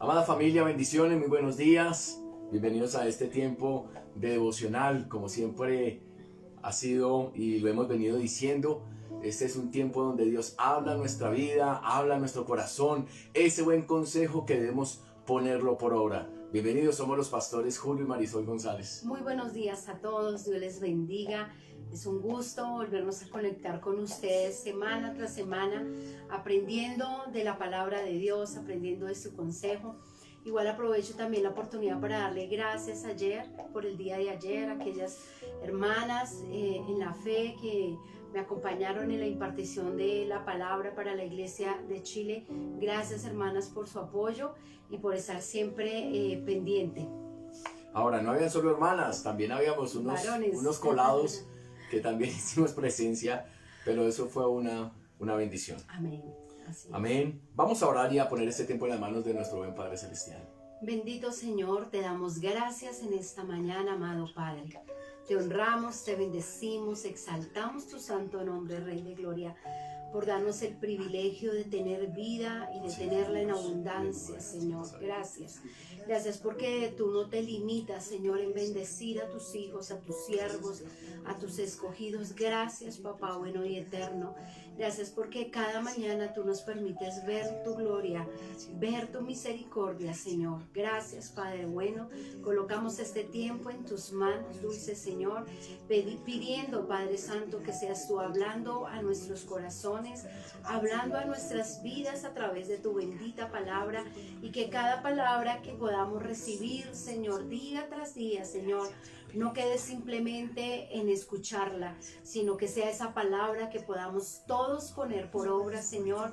Amada familia, bendiciones, muy buenos días. Bienvenidos a este tiempo de devocional. Como siempre ha sido y lo hemos venido diciendo, este es un tiempo donde Dios habla a nuestra vida, habla a nuestro corazón, ese buen consejo que debemos ponerlo por obra. Bienvenidos, somos los pastores Julio y Marisol González. Muy buenos días a todos, Dios les bendiga. Es un gusto volvernos a conectar con ustedes semana tras semana, aprendiendo de la palabra de Dios, aprendiendo de su consejo. Igual aprovecho también la oportunidad para darle gracias por el día de ayer, a aquellas hermanas en la fe que me acompañaron en la impartición de la palabra para la Iglesia de Chile. Gracias, hermanas, por su apoyo y por estar siempre pendiente. Ahora, no habían solo hermanas, también habíamos unos colados que también hicimos presencia, pero eso fue una bendición. Amén. Así es. Amén. Vamos a orar y a poner este tiempo en las manos de nuestro buen Padre Celestial. Bendito Señor, te damos gracias en esta mañana, amado Padre. Te honramos, te bendecimos, exaltamos tu santo nombre, Rey de Gloria, por darnos el privilegio de tener vida y de tenerla en abundancia, Señor. Gracias. Gracias porque tú no te limitas, Señor, en bendecir a tus hijos, a tus siervos, a tus escogidos. Gracias, Papá bueno y eterno. Gracias porque cada mañana tú nos permites ver tu gloria, ver tu misericordia, Señor. Gracias, Padre bueno. Colocamos este tiempo en tus manos, dulce Señor, pidiendo, Padre Santo, que seas tú hablando a nuestros corazones, hablando a nuestras vidas a través de tu bendita palabra, y que cada palabra que podamos recibir, Señor, día tras día, Señor, no quede simplemente en escucharla, sino que sea esa palabra que podamos todos poner por obra, Señor,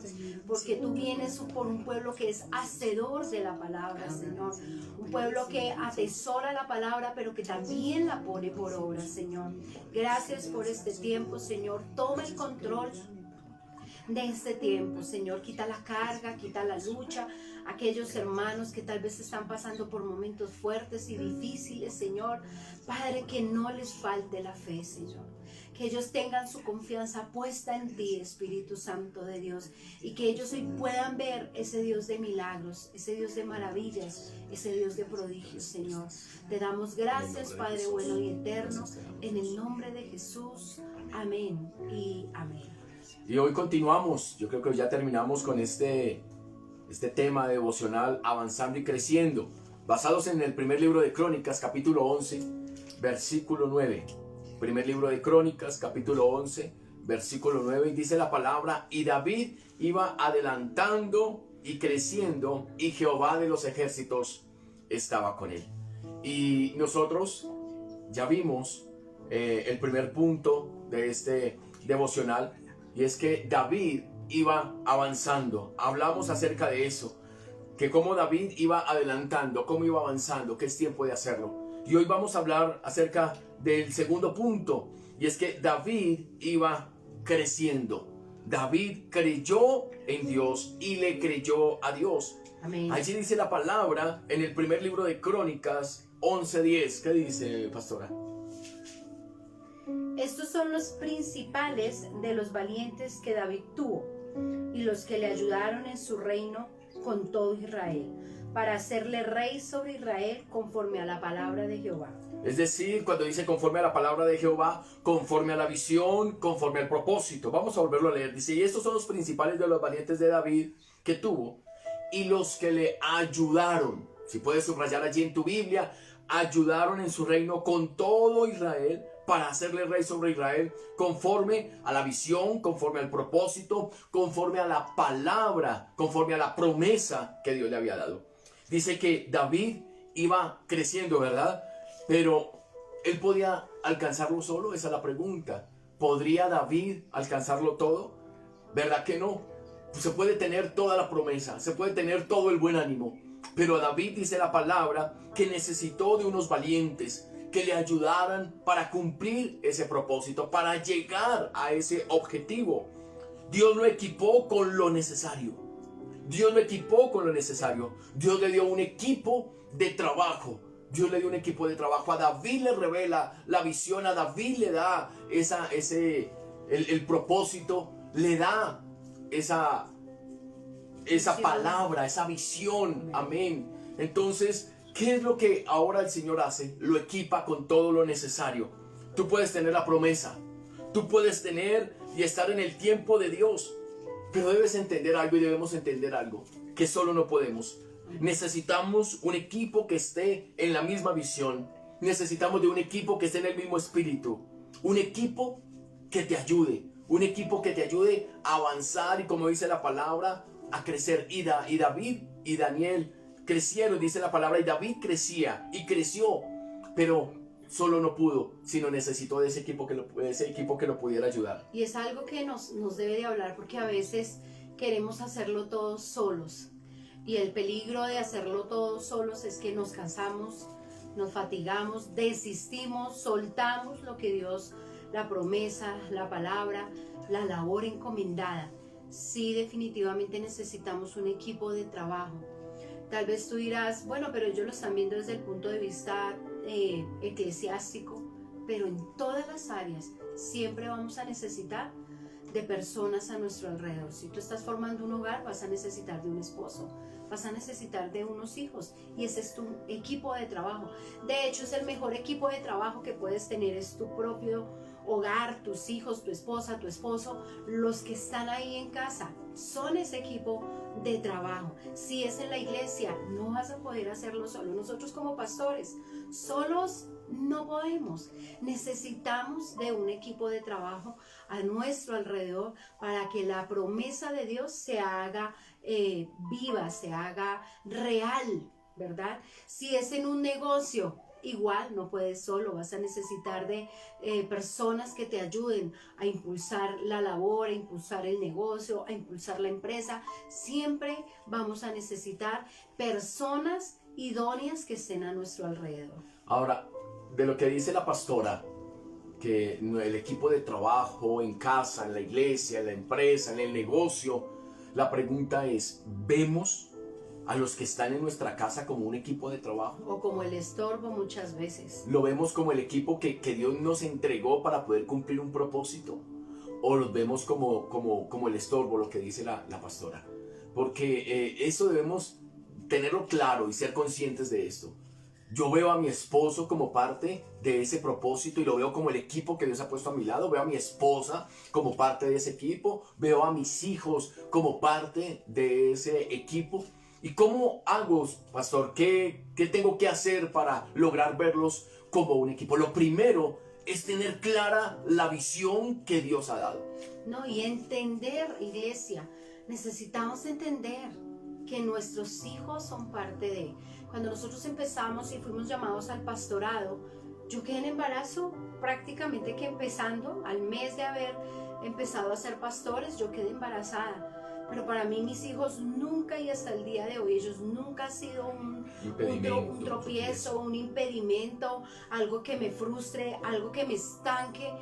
porque tú vienes por un pueblo que es hacedor de la palabra, Señor, un pueblo que atesora la palabra, pero que también la pone por obra, Señor. Gracias por este tiempo, Señor. Toma el control de este tiempo, Señor. Quita la carga, quita la lucha. Aquellos hermanos que tal vez están pasando por momentos fuertes y difíciles, Señor, Padre, que no les falte la fe, Señor, que ellos tengan su confianza puesta en ti, Espíritu Santo de Dios, y que ellos hoy puedan ver ese Dios de milagros, ese Dios de maravillas, ese Dios de prodigios, Señor. Te damos gracias, Padre bueno y eterno, en el nombre de Jesús. Amén y amén. Y hoy continuamos, yo creo que ya terminamos con este tema devocional, avanzando y creciendo, basados en el primer libro de Crónicas, capítulo 11, versículo 9. Primer libro de Crónicas, capítulo 11, versículo 9, y dice la palabra: y David iba adelantando y creciendo, y Jehová de los ejércitos estaba con él. Y nosotros ya vimos el primer punto de este devocional, y es que David iba avanzando. Hablamos acerca de eso, que cómo David iba adelantando, cómo iba avanzando, que es tiempo de hacerlo. Y hoy vamos a hablar acerca del segundo punto, y es que David iba creciendo. David creyó en Dios y le creyó a Dios. Amén. Allí dice la palabra en el primer libro de Crónicas 11:10. ¿Qué dice, pastora? Estos son los principales de los valientes que David tuvo y los que le ayudaron en su reino con todo Israel, para hacerle rey sobre Israel conforme a la palabra de Jehová. Es decir, cuando dice conforme a la palabra de Jehová, conforme a la visión, conforme al propósito. Vamos a volverlo a leer. Dice: y estos son los principales de los valientes de David que tuvo y los que le ayudaron. Si puedes subrayar allí en tu Biblia, ayudaron en su reino con todo Israel, para hacerle rey sobre Israel, conforme a la visión, conforme al propósito, conforme a la palabra, conforme a la promesa que Dios le había dado. Dice que David iba creciendo, ¿verdad? Pero ¿él podía alcanzarlo solo? Esa es la pregunta. ¿Podría David alcanzarlo todo? ¿Verdad que no? Pues se puede tener toda la promesa, se puede tener todo el buen ánimo, pero David, dice la palabra, que necesitó de unos valientes que le ayudaran para cumplir ese propósito, para llegar a ese objetivo. Dios lo equipó con lo necesario. Dios lo equipó con lo necesario. Dios le dio un equipo de trabajo. Dios le dio un equipo de trabajo. A David le revela la visión, a David le da el propósito, le da esa palabra, esa visión. Amén. Entonces, ¿qué es lo que ahora el Señor hace? Lo equipa con todo lo necesario. Tú puedes tener la promesa, tú puedes tener y estar en el tiempo de Dios, pero debes entender algo y debemos entender algo, que solo no podemos. Necesitamos un equipo que esté en la misma visión. Necesitamos de un equipo que esté en el mismo espíritu. Un equipo que te ayude. Un equipo que te ayude a avanzar y, como dice la palabra, a crecer. Y David y Daniel crecieron, dice la palabra, y David crecía y creció, pero solo no pudo, sino necesitó de ese equipo que lo pudiera ayudar. Y es algo que nos debe de hablar, porque a veces queremos hacerlo todos solos. Y el peligro de hacerlo todos solos es que nos cansamos, nos fatigamos, desistimos, soltamos lo que Dios, la promesa, la palabra, la labor encomendada. Sí, definitivamente necesitamos un equipo de trabajo. Tal vez tú dirás, bueno, pero ellos lo están viendo desde el punto de vista eclesiástico, pero en todas las áreas siempre vamos a necesitar de personas a nuestro alrededor. Si tú estás formando un hogar, vas a necesitar de un esposo, vas a necesitar de unos hijos, y ese es tu equipo de trabajo. De hecho, es el mejor equipo de trabajo que puedes tener, es tu propio hogar, tus hijos, tu esposa, tu esposo, los que están ahí en casa, son ese equipo de trabajo. Si es en la iglesia, no vas a poder hacerlo solo. Nosotros como pastores, solos no podemos. Necesitamos de un equipo de trabajo a nuestro alrededor para que la promesa de Dios se haga viva, se haga real, ¿verdad? Si es en un negocio, igual no puedes solo, vas a necesitar de personas que te ayuden a impulsar la labor, a impulsar el negocio, a impulsar la empresa. Siempre vamos a necesitar personas idóneas que estén a nuestro alrededor. Ahora, de lo que dice la pastora, que el equipo de trabajo en casa, en la iglesia, en la empresa, en el negocio, la pregunta es, ¿vemos a los que están en nuestra casa como un equipo de trabajo? O como el estorbo muchas veces. ¿Lo vemos como el equipo que Dios nos entregó para poder cumplir un propósito? ¿O los vemos como el estorbo, lo que dice la pastora? Porque eso debemos tenerlo claro y ser conscientes de esto. Yo veo a mi esposo como parte de ese propósito y lo veo como el equipo que Dios ha puesto a mi lado. Veo a mi esposa como parte de ese equipo. Veo a mis hijos como parte de ese equipo. ¿Y cómo hago, pastor? ¿Qué tengo que hacer para lograr verlos como un equipo? Lo primero es tener clara la visión que Dios ha dado. No, y entender, iglesia, necesitamos entender que nuestros hijos son parte de... Cuando nosotros empezamos y fuimos llamados al pastorado, yo quedé en embarazo prácticamente que empezando, al mes de haber empezado a ser pastores, yo quedé embarazada. Pero para mí mis hijos nunca, y hasta el día de hoy, ellos nunca han sido un tropiezo, un impedimento, algo que me frustre, algo que me estanque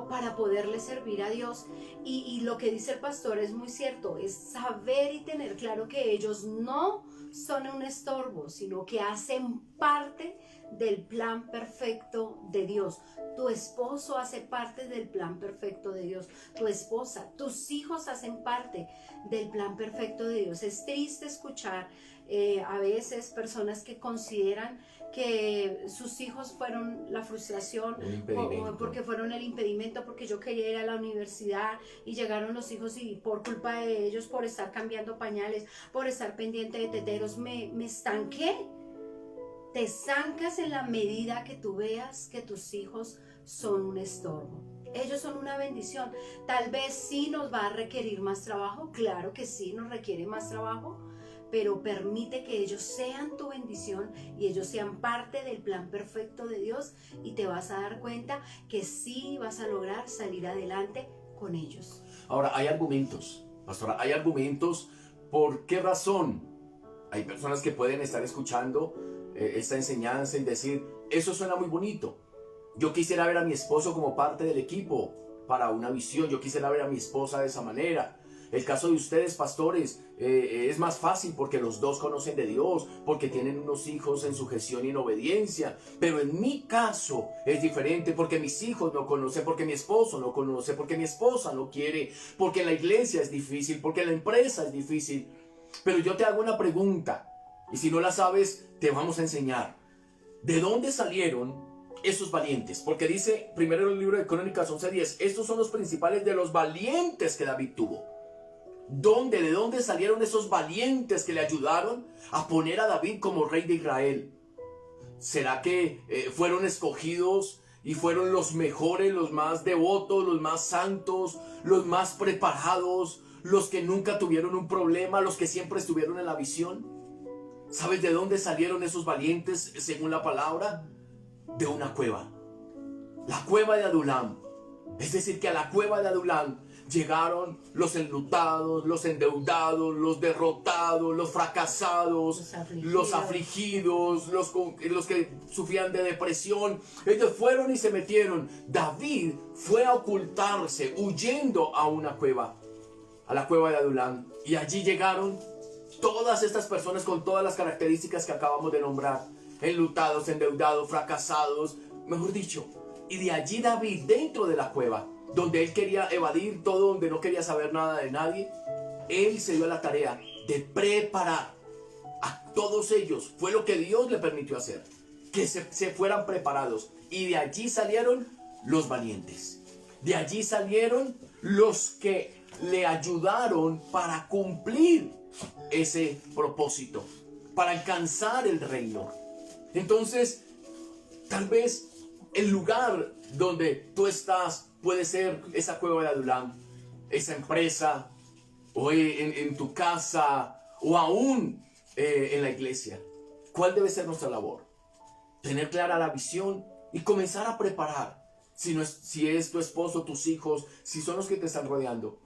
para poderle servir a Dios. Y lo que dice el pastor es muy cierto, es saber y tener claro que ellos no son un estorbo, sino que hacen parte del plan perfecto de Dios. Tu esposo hace parte del plan perfecto de Dios. Tu esposa, tus hijos hacen parte del plan perfecto de Dios. Es triste escuchar a veces personas que consideran que sus hijos fueron la frustración, porque fueron el impedimento, porque yo quería ir a la universidad y llegaron los hijos y por culpa de ellos, por estar cambiando pañales, por estar pendiente de teteros, me estanqué. Te estancas en la medida que tú veas que tus hijos son un estorbo. Ellos son una bendición. Tal vez sí nos va a requerir más trabajo, claro que sí, nos requiere más trabajo, pero permite que ellos sean tu bendición y ellos sean parte del plan perfecto de Dios, y te vas a dar cuenta que sí vas a lograr salir adelante con ellos. Ahora, hay argumentos, pastora, hay argumentos. ¿Por qué razón? Hay personas que pueden estar escuchando esta enseñanza y decir, eso suena muy bonito. Yo quisiera ver a mi esposo como parte del equipo para una visión. Yo quisiera ver a mi esposa de esa manera. El caso de ustedes, pastores, es más fácil porque los dos conocen de Dios, porque tienen unos hijos en sujeción y en obediencia. Pero en mi caso es diferente porque mis hijos no conocen, porque mi esposo no conoce, porque mi esposa no quiere, porque en la iglesia es difícil, porque en la empresa es difícil. Pero yo te hago una pregunta, y si no la sabes, te vamos a enseñar. ¿De dónde salieron esos valientes? Porque dice primero en el libro de Crónicas 11:10, estos son los principales de los valientes que David tuvo. ¿De dónde salieron esos valientes que le ayudaron a poner a David como rey de Israel? ¿Será que fueron escogidos y fueron los mejores, los más devotos, los más santos, los más preparados, los que nunca tuvieron un problema, los que siempre estuvieron en la visión? ¿Sabes de dónde salieron esos valientes según la palabra? De una cueva. La cueva de Adulam. Es decir, que a la cueva de Adulam llegaron los enlutados, los endeudados, los derrotados, los fracasados, los afligidos, los que sufrían de depresión. Ellos fueron y se metieron. David fue a ocultarse, huyendo a una cueva, a la cueva de Adulam. Y allí llegaron todas estas personas con todas las características que acabamos de nombrar. Enlutados, endeudados, fracasados, mejor dicho. Y de allí David, dentro de la cueva, donde él quería evadir todo, donde no quería saber nada de nadie, él se dio a la tarea de preparar a todos ellos. Fue lo que Dios le permitió hacer, que se fueran preparados. Y de allí salieron los valientes. De allí salieron los que le ayudaron para cumplir ese propósito, para alcanzar el reino. Entonces, tal vez el lugar donde tú estás puede ser esa cueva de Adulam, esa empresa, o en tu casa, o aún en la iglesia. ¿Cuál debe ser nuestra labor? Tener clara la visión y comenzar a preparar. Si es tu esposo, tus hijos, si son los que te están rodeando,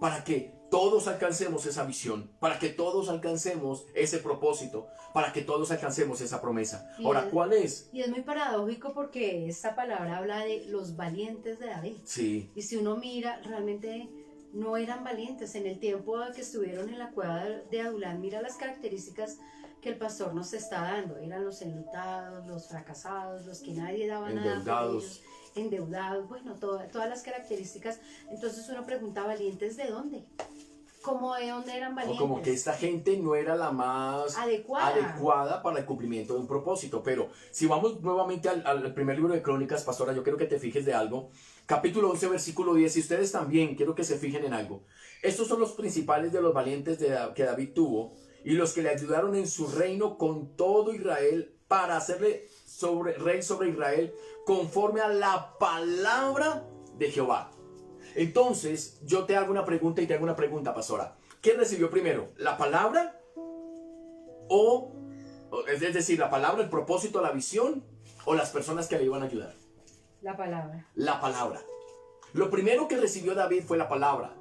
para que todos alcancemos esa visión, para que todos alcancemos ese propósito, para que todos alcancemos esa promesa. Ahora, ¿cuál es? Y es muy paradójico porque esta palabra habla de los valientes de David. Sí. Y si uno mira, realmente no eran valientes. En el tiempo que estuvieron en la cueva de Adulam, mira las características que el pastor nos está dando. Eran los enlutados, los fracasados, los que nadie daba nada por ellos, endeudados, bueno, todas las características. Entonces uno pregunta, ¿valientes de dónde? ¿Cómo de dónde eran valientes? O como que esta gente no era la más adecuada para el cumplimiento de un propósito. Pero si vamos nuevamente al primer libro de Crónicas, pastora, yo quiero que te fijes de algo. Capítulo 11, versículo 10. Y ustedes también quiero que se fijen en algo. Estos son los principales de los valientes que David tuvo y los que le ayudaron en su reino con todo Israel para hacerle rey sobre Israel conforme a la palabra de Jehová. Entonces, yo te hago una pregunta y te hago una pregunta, pastora. ¿Quién recibió primero? ¿La palabra? Es decir, la palabra, el propósito, la visión, o las personas que le iban a ayudar? La palabra. La palabra. Lo primero que recibió David fue la palabra,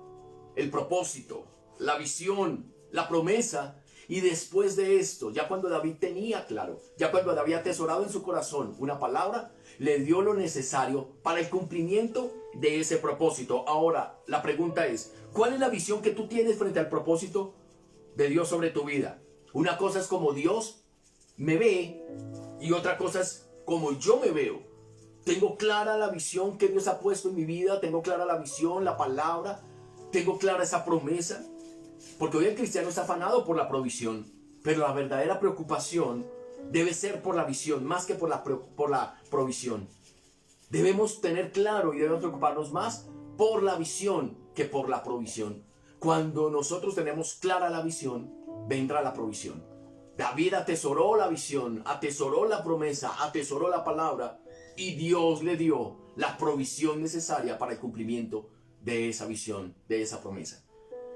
el propósito, la visión, la promesa. Y después de esto, ya cuando David tenía claro, ya cuando había atesorado en su corazón una palabra, le dio lo necesario para el cumplimiento de ese propósito. Ahora, la pregunta es, ¿cuál es la visión que tú tienes frente al propósito de Dios sobre tu vida? Una cosa es como Dios me ve y otra cosa es como yo me veo. Tengo clara la visión que Dios ha puesto en mi vida, tengo clara la visión, la palabra, tengo clara esa promesa. Porque hoy el cristiano está afanado por la provisión, pero la verdadera preocupación debe ser por la visión, más que por la provisión. Debemos tener claro y debemos preocuparnos más por la visión que por la provisión. Cuando nosotros tenemos clara la visión, vendrá la provisión. David atesoró la visión, atesoró la promesa, atesoró la palabra, y Dios le dio la provisión necesaria para el cumplimiento de esa visión, de esa promesa.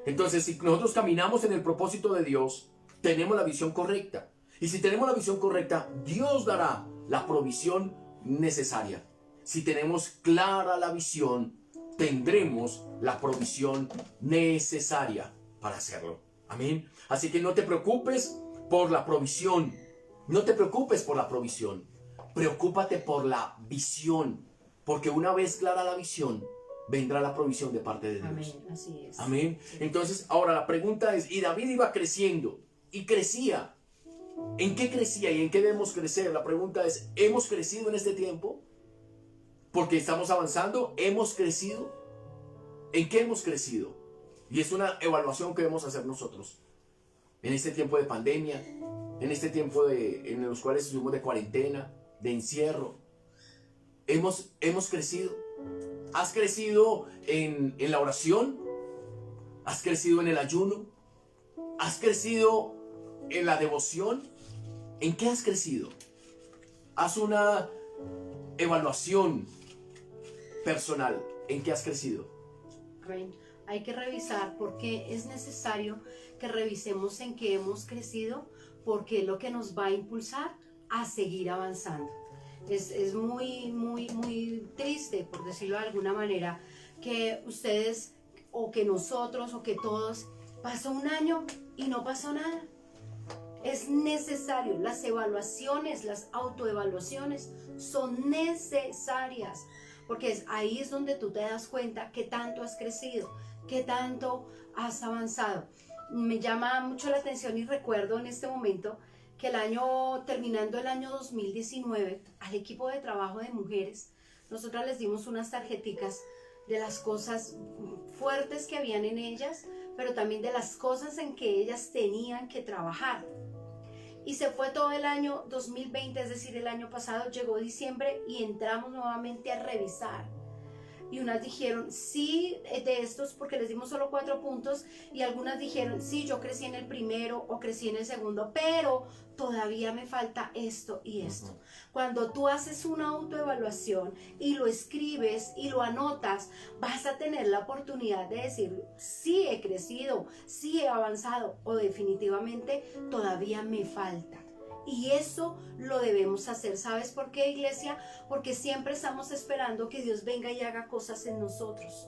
Entonces, si nosotros caminamos en el propósito de Dios, tenemos la visión correcta. Y si tenemos la visión correcta, Dios dará la provisión necesaria. Si tenemos clara la visión, tendremos la provisión necesaria para hacerlo. Amén. Así que no te preocupes por la provisión. No te preocupes por la provisión. Preocúpate por la visión. Porque una vez clara la visión, vendrá la provisión de parte de Dios. Amén, así es. Amén. Entonces, ahora la pregunta es, y David iba creciendo y crecía. ¿En qué crecía y en qué debemos crecer? La pregunta es, ¿hemos crecido en este tiempo? Porque estamos avanzando, ¿hemos crecido? ¿En qué hemos crecido? Y es una evaluación que debemos hacer nosotros. en este tiempo de pandemia, en este tiempo en los cuales estuvimos de cuarentena, de encierro. Hemos crecido. ¿Has crecido en la oración? ¿Has crecido en el ayuno? ¿Has crecido en la devoción? ¿En qué has crecido? Haz una evaluación personal. ¿En qué has crecido? Rey, hay que revisar porque es necesario que revisemos en qué hemos crecido, porque es lo que nos va a impulsar a seguir avanzando. Es muy triste, por decirlo de alguna manera, que ustedes o que nosotros o que todos pasó un año y no pasó nada. Es necesario, las evaluaciones, las autoevaluaciones son necesarias, porque ahí es donde tú te das cuenta qué tanto has crecido, qué tanto has avanzado. Me llama mucho la atención y recuerdo en este momento que terminando el año 2019, al equipo de trabajo de mujeres, nosotras les dimos unas tarjeticas de las cosas fuertes que habían en ellas, pero también de las cosas en que ellas tenían que trabajar. Y se fue todo el año 2020, es decir, el año pasado, llegó diciembre y entramos nuevamente a revisar. Y unas dijeron, sí, de estos, porque les dimos solo 4 puntos, y algunas dijeron, sí, yo crecí en el primero o crecí en el segundo, pero todavía me falta esto y esto. Cuando tú haces una autoevaluación y lo escribes y lo anotas, vas a tener la oportunidad de decir, sí he crecido, sí he avanzado, o definitivamente todavía me falta. Y eso lo debemos hacer. ¿Sabes por qué, iglesia? Porque siempre estamos esperando que Dios venga y haga cosas en nosotros.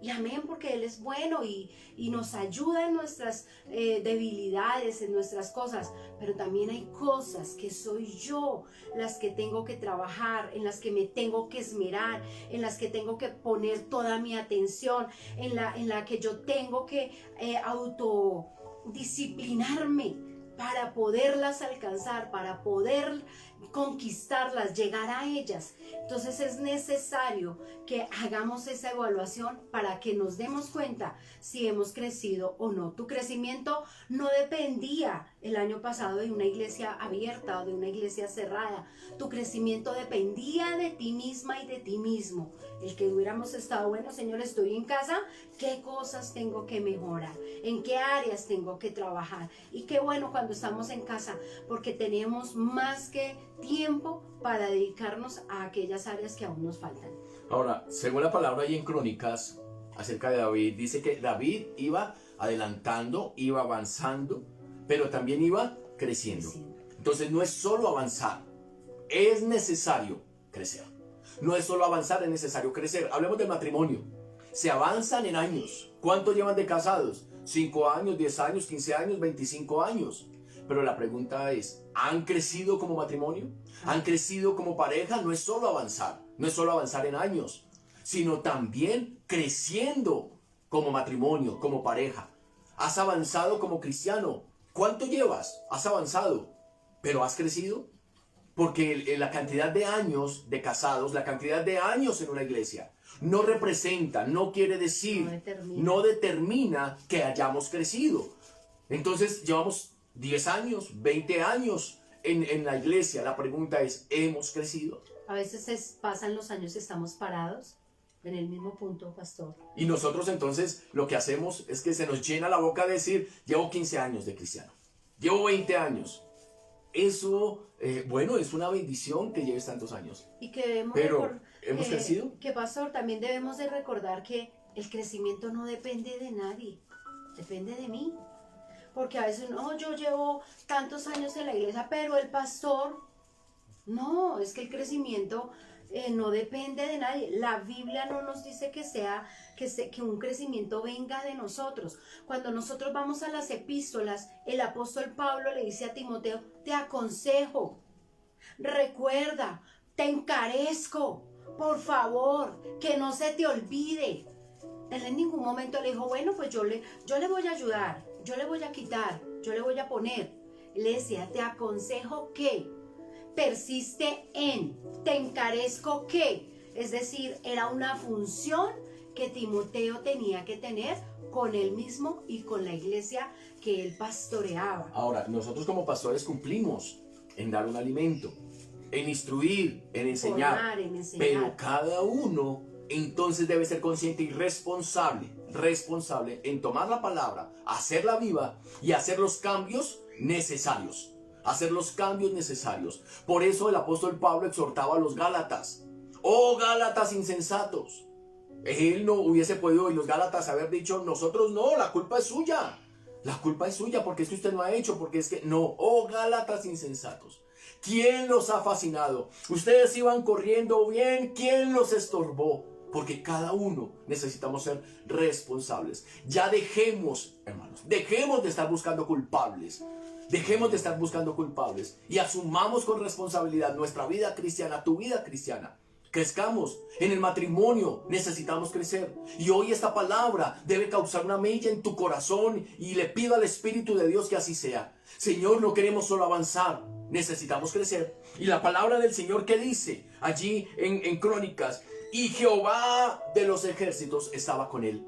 Y amén, porque Él es bueno y nos ayuda en nuestras debilidades, en nuestras cosas. Pero también hay cosas que soy yo las que tengo que trabajar, en las que me tengo que esmerar, en las que tengo que poner toda mi atención, en la que yo tengo que autodisciplinarme para poderlas alcanzar, para poder conquistarlas, llegar a ellas. Entonces es necesario que hagamos esa evaluación para que nos demos cuenta si hemos crecido o no. Tu crecimiento no dependía el año pasado de una iglesia abierta o de una iglesia cerrada. Tu crecimiento dependía de ti misma y de ti mismo. El que hubiéramos estado, bueno, Señor, estoy en casa, ¿qué cosas tengo que mejorar? ¿En qué áreas tengo que trabajar? Y qué bueno cuando estamos en casa, porque tenemos más que tiempo para dedicarnos a aquellas áreas que aún nos faltan. Ahora, según la palabra ahí en Crónicas, acerca de David, dice que David iba adelantando, iba avanzando, pero también iba creciendo. Entonces no es solo avanzar, es necesario crecer. No es solo avanzar, es necesario crecer. Hablemos del matrimonio. Se avanzan en años. ¿Cuánto llevan de casados? 5 años, 10 años, 15 años, 25 años. Pero la pregunta es, ¿han crecido como matrimonio? ¿Han crecido como pareja? No es solo avanzar, no es solo avanzar en años, sino también creciendo como matrimonio, como pareja. ¿Has avanzado como cristiano? ¿Cuánto llevas? ¿Has avanzado? ¿Pero has crecido? Porque la cantidad de años de casados, la cantidad de años en una iglesia, no representa, no quiere decir, no determina que hayamos crecido. Entonces llevamos 10 años, 20 años en la iglesia. La pregunta es, ¿hemos crecido? A veces pasan los años y estamos parados en el mismo punto, pastor. Y nosotros entonces lo que hacemos es que se nos llena la boca de decir, llevo 15 años de cristiano, llevo 20 años. Eso, bueno, es una bendición que lleves tantos años. Y que debemos pero, ¿hemos crecido? Que, pastor, también debemos de recordar que el crecimiento no depende de nadie, depende de mí. Porque a veces, no, yo llevo tantos años en la iglesia, pero el pastor, no, es que el crecimiento no depende de nadie. La Biblia no nos dice que un crecimiento venga de nosotros. Cuando nosotros vamos a las epístolas, el apóstol Pablo le dice a Timoteo, te aconsejo, recuerda, te encarezco, por favor, que no se te olvide. Él en ningún momento le dijo, bueno, pues yo le voy a ayudar, yo le voy a quitar, yo le voy a poner. Él le decía, te aconsejo que persiste en, te encarezco que. Es decir, era una función que Timoteo tenía que tener con él mismo y con la iglesia que él pastoreaba. Ahora, nosotros como pastores cumplimos en dar un alimento, en instruir, en enseñar. Formar, en enseñar. Pero cada uno entonces debe ser consciente y responsable en tomar la palabra, hacerla viva y hacer los cambios necesarios. Hacer los cambios necesarios. Por eso el apóstol Pablo exhortaba a los Gálatas. ¡Oh Gálatas insensatos! Él no hubiese podido, y los Gálatas, haber dicho, nosotros no, la culpa es suya. La culpa es suya porque es que usted no ha hecho, porque es que no. ¡Oh Gálatas insensatos! ¿Quién los ha fascinado? Ustedes iban corriendo bien, ¿quién los estorbó? Porque cada uno necesitamos ser responsables. Ya dejemos, hermanos, dejemos de estar buscando culpables. Dejemos de estar buscando culpables y asumamos con responsabilidad nuestra vida cristiana, tu vida cristiana. Crezcamos. En el matrimonio necesitamos crecer. Y hoy esta palabra debe causar una mella en tu corazón y le pido al Espíritu de Dios que así sea. Señor, no queremos solo avanzar, necesitamos crecer. Y la palabra del Señor que dice allí en Crónicas, y Jehová de los ejércitos estaba con él.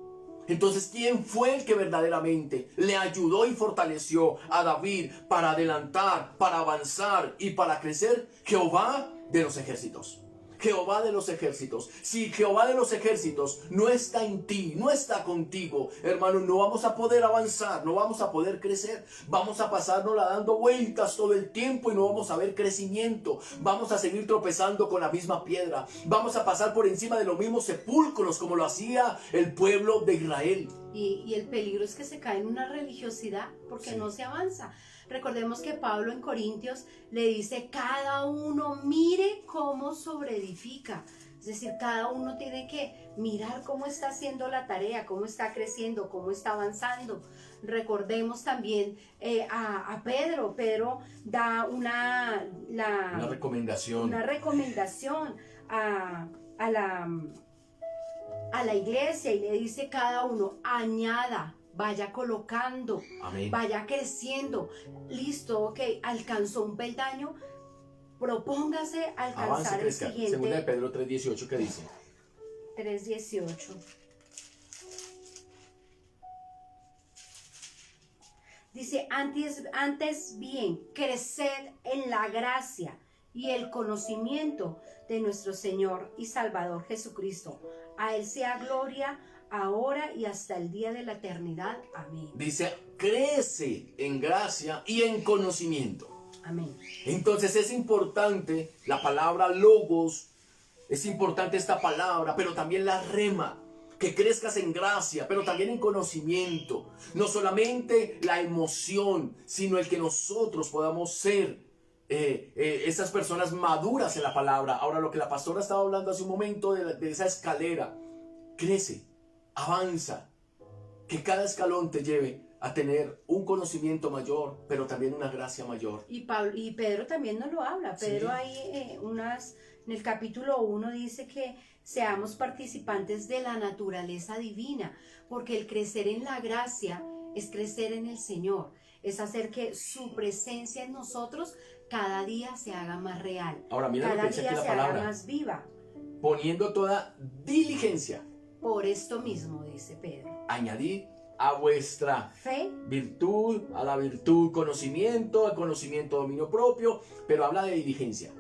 Entonces, ¿quién fue el que verdaderamente le ayudó y fortaleció a David para adelantar, para avanzar y para crecer? Jehová de los ejércitos. Jehová de los ejércitos. Si Jehová de los ejércitos no está en ti, no está contigo, hermano, no vamos a poder avanzar, no vamos a poder crecer. Vamos a pasárnosla dando vueltas todo el tiempo y no vamos a ver crecimiento. Vamos a seguir tropezando con la misma piedra. Vamos a pasar por encima de los mismos sepulcros como lo hacía el pueblo de Israel. Y el peligro es que se cae en una religiosidad porque Sí. no se avanza. Recordemos que Pablo en Corintios le dice, cada uno mire cómo sobreedifica. Es decir, cada uno tiene que mirar cómo está haciendo la tarea, cómo está creciendo, cómo está avanzando. Recordemos también a Pedro. Pedro da una recomendación. A la iglesia y le dice cada uno, añada, vaya colocando, Amén. vaya creciendo. Listo, ok, alcanzó un peldaño, propóngase alcanzar Avance, el crezca. Segunda de siguiente. Pedro 3:18, ¿qué dice? 3:18. Dice, antes bien, creced en la gracia y el conocimiento de nuestro Señor y Salvador Jesucristo. A Él sea gloria ahora y hasta el día de la eternidad. Amén. Dice, crece en gracia y en conocimiento. Amén. Entonces es importante la palabra logos, es importante esta palabra, pero también la rema. Que crezcas en gracia, pero también en conocimiento. No solamente la emoción, sino el que nosotros podamos ser esas personas maduras en la palabra. Ahora, lo que la pastora estaba hablando hace un momento de esa escalera. Crece, avanza. Que cada escalón te lleve a tener un conocimiento mayor, pero también una gracia mayor. Y Pedro también nos lo habla. Pedro Sí. ahí en el capítulo 1 dice que seamos participantes de la naturaleza divina, porque el crecer en la gracia es crecer en el Señor, es hacer que su presencia en nosotros cada día se haga más real, Ahora mira lo cada que dice aquí día la se haga palabra. más viva. Poniendo toda diligencia, Por esto mismo, dice Pedro, añadid a vuestra fe virtud, a la virtud conocimiento, al conocimiento dominio propio, pero habla de diligencia.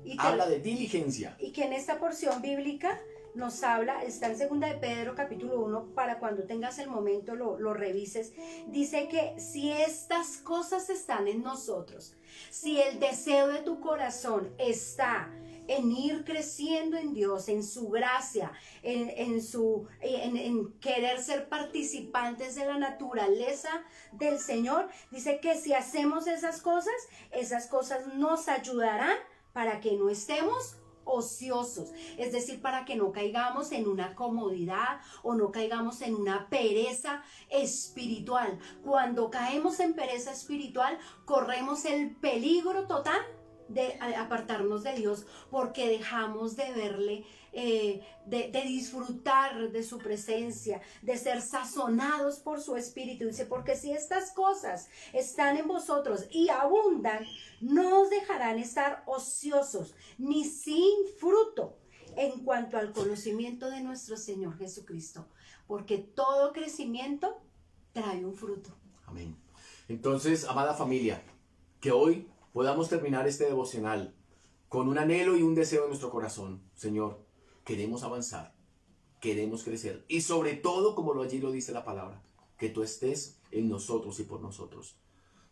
y, Habla de diligencia. y que en esta porción bíblica nos habla, está en 2 de Pedro capítulo 1, para cuando tengas el momento lo revises, dice que si estas cosas están en nosotros, si el deseo de tu corazón está en ir creciendo en Dios, en su gracia, en querer ser participantes de la naturaleza del Señor, dice que si hacemos esas cosas nos ayudarán para que no estemos ociosos, es decir, para que no caigamos en una comodidad o no caigamos en una pereza espiritual. Cuando caemos en pereza espiritual, corremos el peligro total de apartarnos de Dios, porque dejamos de verle, de disfrutar de su presencia, de ser sazonados por su espíritu. Dice, porque si estas cosas están en vosotros y abundan, no os dejarán estar ociosos ni sin fruto en cuanto al conocimiento de nuestro Señor Jesucristo, porque todo crecimiento trae un fruto. Amén. Entonces, amada familia, que hoy podamos terminar este devocional con un anhelo y un deseo en nuestro corazón. Señor, queremos avanzar, queremos crecer y sobre todo, como allí lo dice la palabra, que tú estés en nosotros y por nosotros.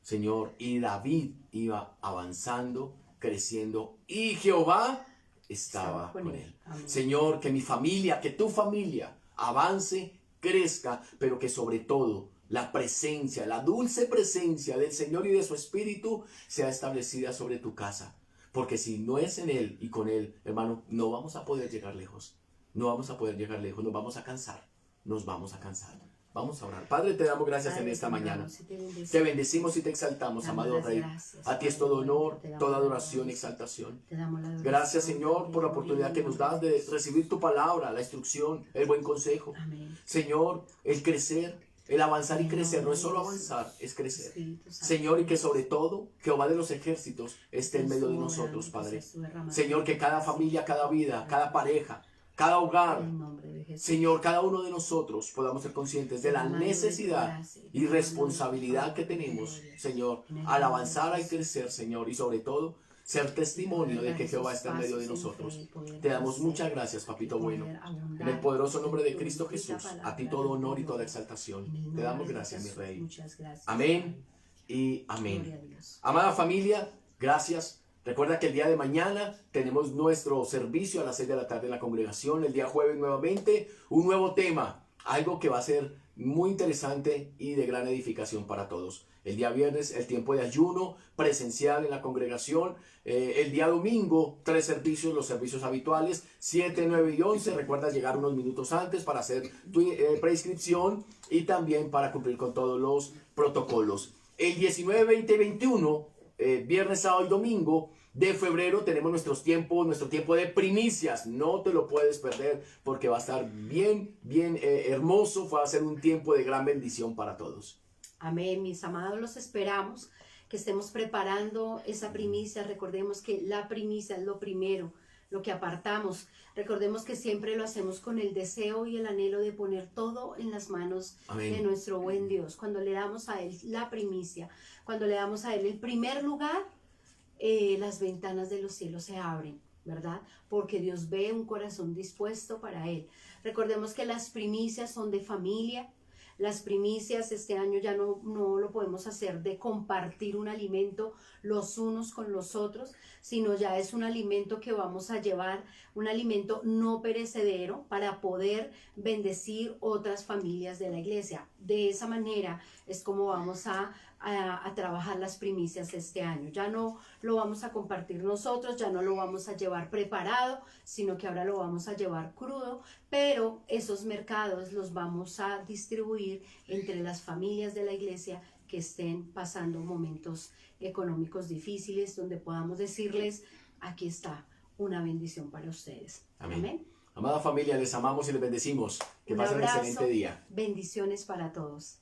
Señor, y David iba avanzando, creciendo y Jehová estaba con él. Señor, que mi familia, que tu familia avance, crezca, pero que sobre todo la presencia, la dulce presencia del Señor y de su Espíritu sea establecida sobre tu casa. Porque si no es en Él y con Él, hermano, no vamos a poder llegar lejos. No vamos a poder llegar lejos, nos vamos a cansar. Nos vamos a cansar. Vamos a orar. Padre, te damos gracias en esta mañana. Te bendecimos y te exaltamos, amado Rey. A ti es todo honor, toda adoración y exaltación. Gracias, Señor, por la oportunidad que nos das de recibir tu palabra, la instrucción, el buen consejo. Señor, el crecer, el avanzar y crecer, no es solo avanzar, es crecer. Señor, y que sobre todo, Jehová de los ejércitos esté en medio de nosotros, Padre. Señor, que cada familia, cada vida, cada pareja, cada hogar, Señor, cada uno de nosotros podamos ser conscientes de la necesidad y responsabilidad que tenemos, Señor, al avanzar y crecer, Señor, y sobre todo, ser testimonio de que Jehová está en medio de nosotros. Te damos muchas gracias, papito bueno. En el poderoso nombre de Cristo Jesús, a ti todo honor y toda exaltación. Te damos gracias, mi Rey. Amén y amén. Amada familia, gracias. Recuerda que el día de mañana tenemos nuestro servicio a las 6 de la tarde en la congregación. El día jueves nuevamente un nuevo tema, algo que va a ser muy interesante y de gran edificación para todos. El día viernes el tiempo de ayuno presencial en la congregación. El día domingo 3 servicios, los servicios habituales, 7, 9 y 11. Recuerda llegar unos minutos antes para hacer tu preinscripción y también para cumplir con todos los protocolos. El 19, 20 y 21, viernes, sábado y domingo de febrero tenemos nuestro tiempo de primicias. No te lo puedes perder porque va a estar bien hermoso. Va a ser un tiempo de gran bendición para todos. Amén, mis amados, los esperamos, que estemos preparando esa primicia. Recordemos que la primicia es lo primero, lo que apartamos. Recordemos que siempre lo hacemos con el deseo y el anhelo de poner todo en las manos de nuestro buen Dios. Cuando le damos a Él la primicia, cuando le damos a Él el primer lugar, las ventanas de los cielos se abren, ¿verdad? Porque Dios ve un corazón dispuesto para Él. Recordemos que las primicias son de familia. Las primicias este año ya no lo podemos hacer de compartir un alimento los unos con los otros, sino ya es un alimento que vamos a llevar, un alimento no perecedero para poder bendecir otras familias de la iglesia. De esa manera es como vamos a trabajar las primicias este año. Ya no lo vamos a compartir nosotros, ya no lo vamos a llevar preparado, sino que ahora lo vamos a llevar crudo, pero esos mercados los vamos a distribuir entre las familias de la iglesia que estén pasando momentos económicos difíciles, donde podamos decirles, aquí está una bendición para ustedes. Amén. Amén. Amada familia, les amamos y les bendecimos. Que pasen un excelente día. Bendiciones para todos.